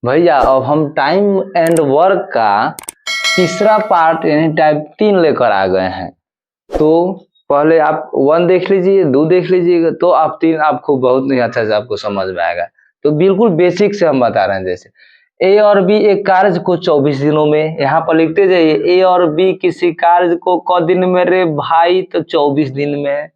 भैया अब हम टाइम एंड वर्क का तीसरा पार्ट यानी टाइप 3 लेकर आ गए हैं। तो पहले आप 1 देख लीजिए, 2 देख लीजिएगा, तो आप 3 आपको बहुत नहीं अच्छा से आपको समझ में आएगा। तो बिल्कुल बेसिक से हम बता रहे हैं। जैसे ए और बी एक कार्य को 24 दिनों में, यहाँ पर लिखते जाइए ए और बी किसी कार्य को क दिन में रे भाई, तो 24 दिन में।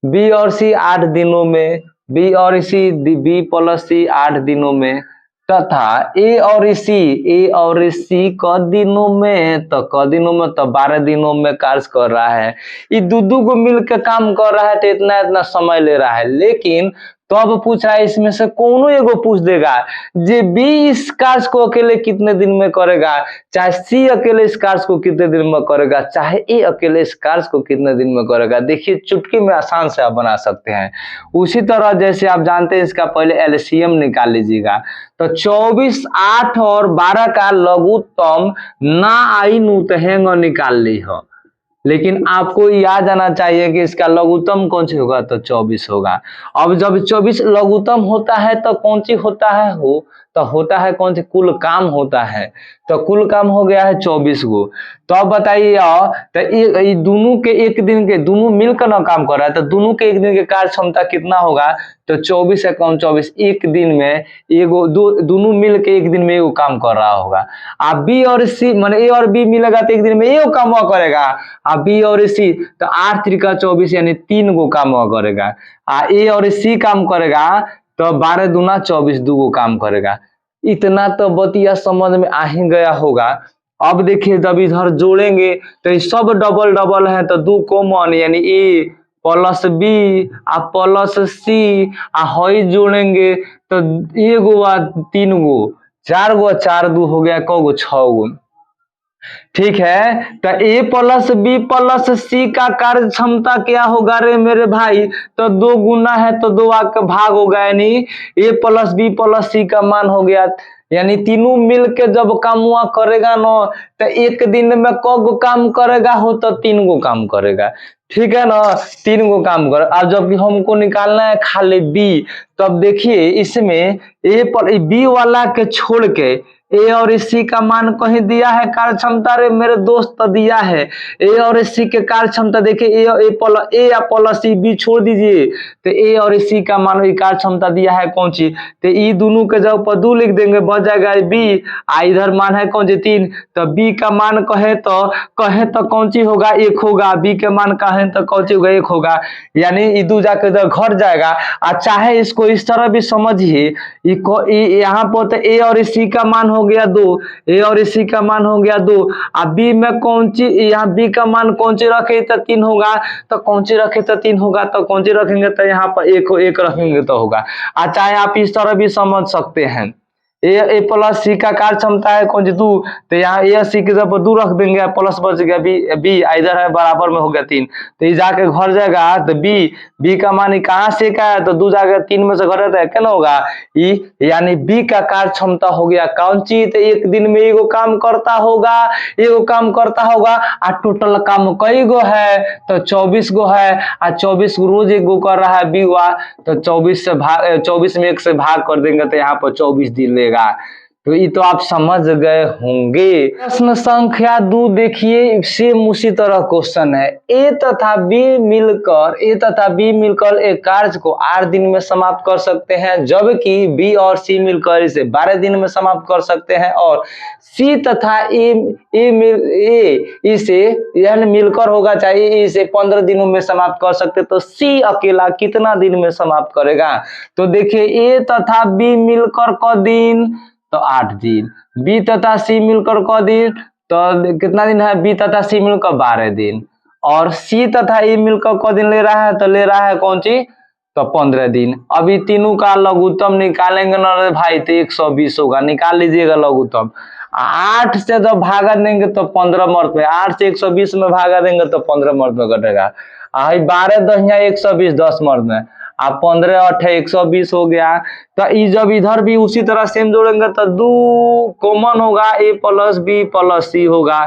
बी और सी 8 दिनों में, बी और सी बी प्लस सी 8 दिनों में, तथा ए और सी क दिनों में, तो क दिनों में तो 12 दिनों में कार्य कर रहा है। ये दू को मिलकर काम कर रहा है तो इतना इतना समय ले रहा है। लेकिन तो अब पूछ रहा है इसमें से कौन एगो पूछ देगा जे बी इस कार्य को अकेले कितने दिन में करेगा, चाहे सी अकेले इस कार्य को कितने दिन में करेगा, चाहे ए अकेले इस कार्य को कितने दिन में करेगा। देखिए चुटकी में आसान से आप बना सकते हैं। उसी तरह जैसे आप जानते हैं इसका पहले एलसीएम निकाल लीजिएगा। तो 24, 8 और 12 का लघुत्तम ना आई नु तो हेंग निकाल ली हो। लेकिन आपको याद आना चाहिए कि इसका लघुत्तम कौन सी होगा, तो 24 होगा। अब जब 24 लघुत्तम होता है तो कौन सी होता है हो, तो होता है कौन सी, कुल काम होता है। तो कुल काम हो गया है 24 गो। तो अब बताइए तो दोनों के एक दिन के दोनों मिलकर ना काम कर रहा है, तो दोनों के एक दिन के कार्य क्षमता कितना होगा, तो 24 है कौन 24, एक दिन में एगो दोनों मिल के एक दिन में एगो काम कर रहा होगा। आप बी और सी माने ए और बी मिलेगा तो एक दिन में एगो काम करेगा। आप बी और सी तो 8 त्रिका 24 यानी 3 गो काम करेगा। ए और सी काम करेगा तो 12 दूना 24 दो गो काम करेगा। इतना तो बतिया समझ में आ ही गया होगा। अब देखिए जब इधर जोड़ेंगे तो ये सब डबल डबल है, तो 2 कॉमन यानी ए प्लस बी आ प्लस सी आ हई जोड़ेंगे तो एगो आ 3 गो 4 गो 4 2 हो गया, क गो 6 गो। ठीक है, तो ए प्लस बी प्लस सी का कार्य क्षमता क्या होगा रे मेरे भाई, तो 2 गुना है तो 2 आके भाग होगा, यानी ए प्लस बी प्लस सी का मान हो गया। यानी तीनों मिलके जब काम हुआ करेगा ना तो एक दिन में क गो काम करेगा हो, तो 3 गो काम करेगा। ठीक है ना, 3 गो काम कर। अब जब हमको निकालना है खाली बी, तो अब देखिए इसमें ए पर बी वाला के छोड़ के ए और सी का मान कहीं दिया है कार्य क्षमता रे मेरे दोस्त, तो दिया है ए और सी के कार्य क्षमता। देखिए ए या प्लस सी बी छोड़ दीजिए, तो ए और सी का मान कार्य क्षमता दिया है कौन सी, तो ई दोनों के जब पर 2 लिख देंगे बच जाएगा बी। आ इधर मान है कौन सी 3, तो बी का मान कहे तो कौन सी होगा 1 होगा, बी के मान कहे तो कौन सी होगा 1 होगा। यानी ई 2 जाके घर जाएगा। आ चाहे इसको इस तरह भी समझिए, यहाँ पर तो ए और सी का मान हो गया 2, ए और सी का मान हो गया 2। अब बी में कौन सी, यहाँ बी का मान कौन सी रखे तो 3 होगा, तो कौन सी रखे तो 3 होगा, तो कौन सी रखेंगे तो यहाँ पर 1 रखेंगे तो होगा। चाहे आप इस तरह भी समझ सकते हैं, ए प्लस सी का कार्य क्षमता है कौन सी 2, तो यहाँ ए सी के जब 2 रख देंगे प्लस बच गया बी इधर है बराबर में हो गया 3, तो ये जाके घर जाएगा तो बी का मान कहाँ से का है, तो 2 जाकर 3 में से घर रहता है क्या ना होगा ई, यानी बी का कार्य क्षमता हो गया कौन सी, तो एक दिन में एगो काम करता होगा, एगो काम करता होगा। आ टोटल काम कई गो है, तो 24 गो है। 24 रोज 1 गो कर रहा है बी हुआ, तो 24 में 1 से भाग कर देंगे तो यहाँ पर 24 दिन लेगा। तो ये तो आप समझ गए होंगे। प्रश्न संख्या 2 देखिए, सेम उसी तरह क्वेश्चन है। ए तथा बी मिलकर एक कार्य को 8 दिन में समाप्त कर सकते हैं, जबकि बी और सी मिलकर इसे 12 दिन में समाप्त कर सकते हैं, और सी तथा ए इसे यानी मिलकर होगा चाहिए इसे 15 दिनों में समाप्त कर सकते, तो सी अकेला कितना दिन में समाप्त करेगा। तो देखिए ए तथा बी मिलकर क दिन, तो 8 दिन। बी तथा सी मिलकर क दिन, तो कितना दिन है, बी तथा सी मिलकर 12 दिन। और सी तथा ई मिलकर क दिन ले रहा है, तो ले रहा है कौन सी, तो 15 दिन। अभी तीनों का लघुत्तम निकालेंगे ना रे भाई, तो 120 होगा, निकाल लीजिएगा लघुत्तम। 8 से जब भागा देंगे तो 15 मर्द में, 8 से 120 में भागा देंगे तो 15 मर्द में कटेगा। 12 दहिया 120 10 मर्द में, आप 15 8 120 हो गया। तो जब इधर भी उसी तरह सेम जोड़ेंगे तो 2 कॉमन होगा, a plus b plus c होगा।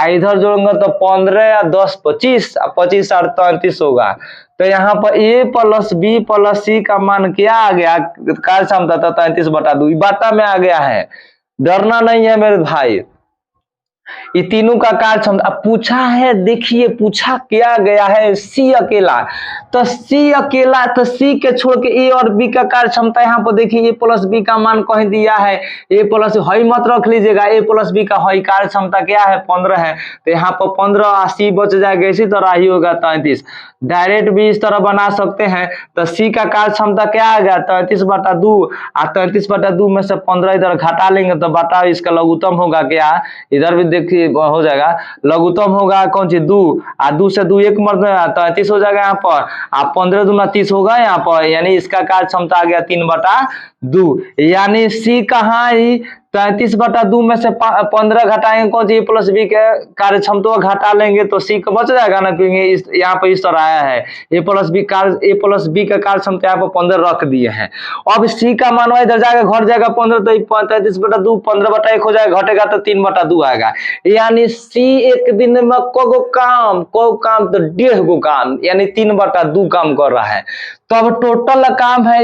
इधर जोड़ेंगे तो 15 या 10 25, 25 8 33 होगा। तो यहाँ पर a plus b plus c का मान क्या आ गया, कार्य क्षमता था 33/2, बाटा में आ गया है। डरना नहीं है मेरे भाई, ये तीनों का कार्य क्षमता पूछा है। देखिए पूछा क्या गया है, सी अकेला, तो सी अकेला, तो सी के छोड़ के ए और बी का कार्य क्षमता यहाँ पर देखिए, ए प्लस बी का मान कहीं दिया है, ए प्लस हई मत रख लीजिएगा, ए प्लस बी का हई कार्य क्षमता क्या है 15 है, तो यहाँ पर 15 और सी बच जाएगा, इसी तरह ही होगा 33। डायरेक्ट भी इस तरह बना सकते हैं, तो सी का कार्य क्षमता क्या आ गया 33/2, और 33/2 में से 15 इधर घटा लेंगे तो बटा इसका लघुत्तम होगा क्या, इधर भी देखिए हो जाएगा, लघुत्तम होगा कौन सी 2, और 2 से 2 एक मर्द 33 हो जाएगा यहाँ पर, आप 15 दूना 30 होगा यहाँ पर, यानी इसका कार्य क्षमता आ गया 3/2, यानी सी कहाँ ही 33/2 में से 15 घटाएंगे कौन सी प्लस बी के कार्य क्षमता घटा लेंगे तो सी का बच जाएगा ना, क्योंकि यहाँ पर इस तरह आया है ए प्लस बी का कार्य क्षमता यहाँ पर 15 रख दिए हैं। अब सी का मान इधर जाएगा घट जाएगा 15, तो 33/2 15/1 हो जाएगा, घटेगा तो 3/2 आएगा, यानी सी एक दिन में को काम तो 1.5 काम, यानी 3/2 काम कर रहा है। तो अब टोटल काम है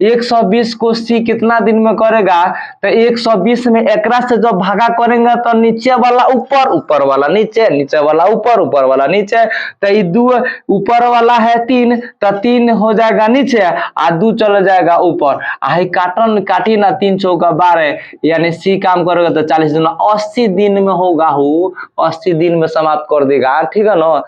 120 को सी कितना दिन में करेगा, तो 120 में एकरा से जब भागा करेंगे तो नीचे वाला ऊपर, ऊपर वाला नीचे, नीचे वाला ऊपर, ऊपर वाला नीचे, तो ये 2 ऊपर वाला है 3, तो 3 हो जाएगा नीचे और 2 चला जाएगा ऊपर, आई काटी ना 3 चौका 12, यानी सी काम करेगा तो 40 दिन 80 दिन में होगा, 80 दिन में समाप्त कर देगा, ठीक है ना।